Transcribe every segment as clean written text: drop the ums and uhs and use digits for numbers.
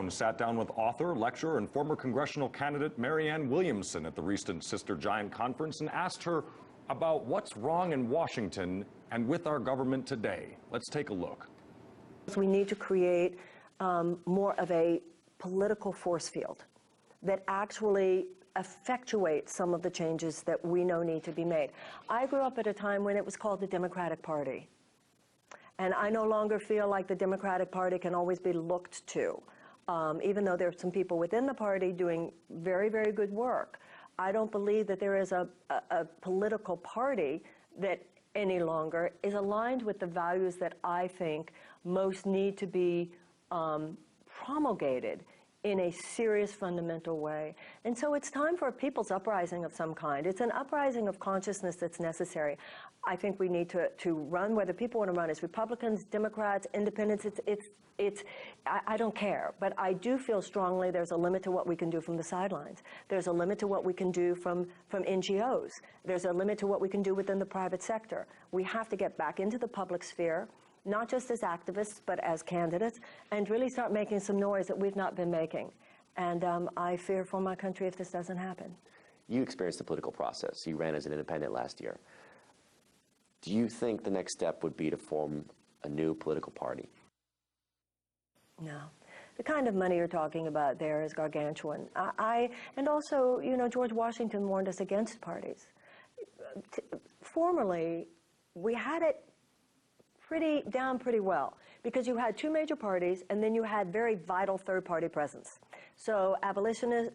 Sat down with author, lecturer, and former congressional candidate Marianne Williamson at the recent Sister Giant Conference and asked her about what's wrong in Washington and with our government today. Let's take a look. We need to create more of a political force field that actually effectuates some of the changes that we know need to be made. I grew up at a time when it was called the Democratic Party. And I no longer feel like the Democratic Party can always be looked to. Even though there are some people within the party doing very, very good work, I don't believe that there is a political party that any longer is aligned with the values that I think most need to be promulgated in a serious, fundamental way. And so it's time for a people's uprising of some kind. It's an uprising of consciousness that's necessary. I think we need to run, whether people want to run as Republicans, Democrats, Independents, I don't care. But I do feel strongly there's a limit to what we can do from the sidelines. There's a limit to what we can do from NGOs. There's a limit to what we can do within the private sector. We have to get back into the public sphere, not just as activists, but as candidates, and really start making some noise that we've not been making. And I fear for my country if this doesn't happen. You experienced the political process. You ran as an independent last year. Do you think the next step would be to form a new political party? No. The kind of money you're talking about there is gargantuan. And also, you know, George Washington warned us against parties. Formerly, we had it down pretty well, because you had two major parties and then you had very vital third-party presence. So abolition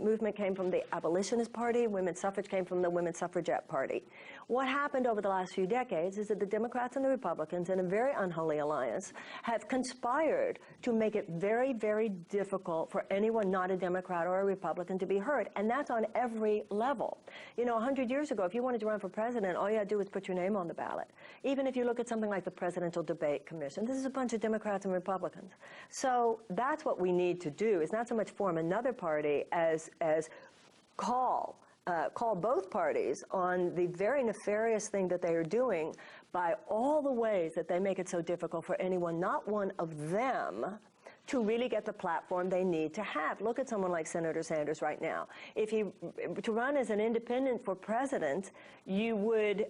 movement came from the abolitionist party, women's suffrage came from the women's suffragette party. What happened over the last few decades is that the Democrats and the Republicans, in a very unholy alliance, have conspired to make it very, very difficult for anyone not a Democrat or a Republican to be heard, and that's on every level. You know, 100 years ago, if you wanted to run for president, all you had to do was put your name on the ballot. Even if you look at something like the Presidential Debate Commission, this is a bunch of Democrats and Republicans. So that's what we need to do, is not so much form another party as call both parties on the very nefarious thing that they are doing by all the ways that they make it so difficult for anyone, not one of them, to really get the platform they need to have. Look at someone like Senator Sanders right now. If he, to run as an independent for president, you would,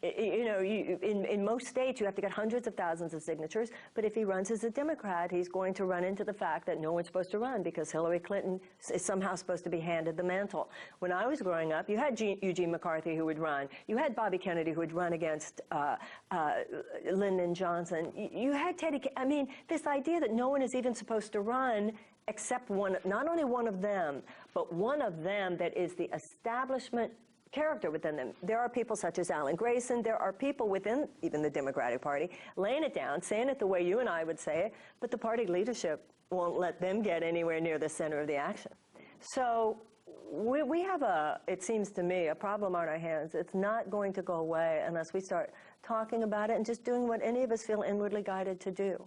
in most states you have to get hundreds of thousands of signatures, but if he runs as a Democrat, he's going to run into the fact that no one's supposed to run because Hillary Clinton is somehow supposed to be handed the mantle. When I was growing up, you had Eugene McCarthy who would run. You had Bobby Kennedy who would run against Lyndon Johnson. You had Teddy, I mean, this idea that no one is even supposed to run except one, not only one of them, but one of them that is the establishment character within them. There are people such as Alan Grayson, there are people within even the Democratic Party laying it down, saying it the way you and I would say it, but the party leadership won't let them get anywhere near the center of the action. So we have it seems to me, a problem on our hands. It's not going to go away unless we start talking about it and just doing what any of us feel inwardly guided to do.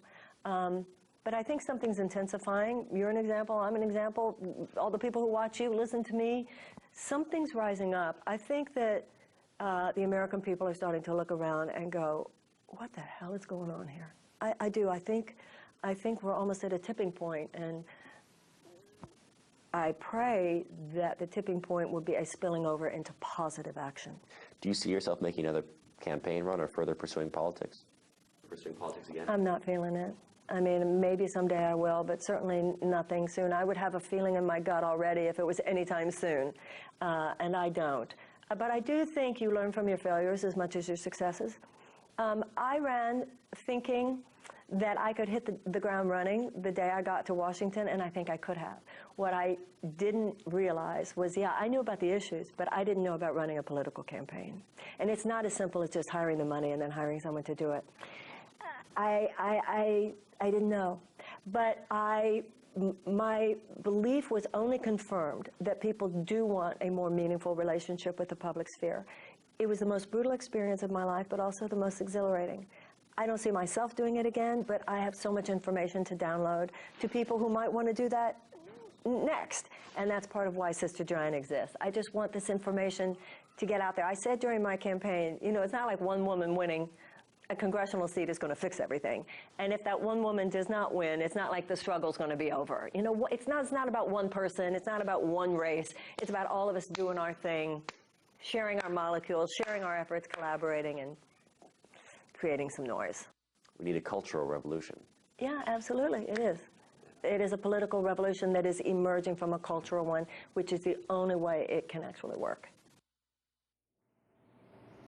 But I think something's intensifying. You're an example, I'm an example. All the people who watch you, listen to me. Something's rising up. I think that the American people are starting to look around and go, what the hell is going on here? I do. I think we're almost at a tipping point, and I pray that the tipping point will be a spilling over into positive action. Do you see yourself making another campaign run or further pursuing politics? Pursuing politics again? I'm not feeling it. I mean, maybe someday I will, but certainly nothing soon. I would have a feeling in my gut already if it was anytime soon, and I don't. But I do think you learn from your failures as much as your successes. I ran thinking that I could hit the ground running the day I got to Washington, and I think I could have. What I didn't realize was, yeah, I knew about the issues, but I didn't know about running a political campaign. And it's not as simple as just hiring the money and then hiring someone to do it. I didn't know, but my belief was only confirmed that people do want a more meaningful relationship with the public sphere. It was the most brutal experience of my life, but also the most exhilarating. I don't see myself doing it again, but I have so much information to download to people who might want to do that next, and that's part of why Sister Giant exists. I just want this information to get out there. I said during my campaign, you know, it's not like one woman winning. a congressional seat is going to fix everything. And if that one woman does not win, it's not like the struggle's going to be over. You know, it's not about one person. It's not about one race. It's about all of us doing our thing, sharing our molecules, sharing our efforts, collaborating, and creating some noise. We need a cultural revolution. Yeah, absolutely, it is. It is a political revolution that is emerging from a cultural one, which is the only way it can actually work.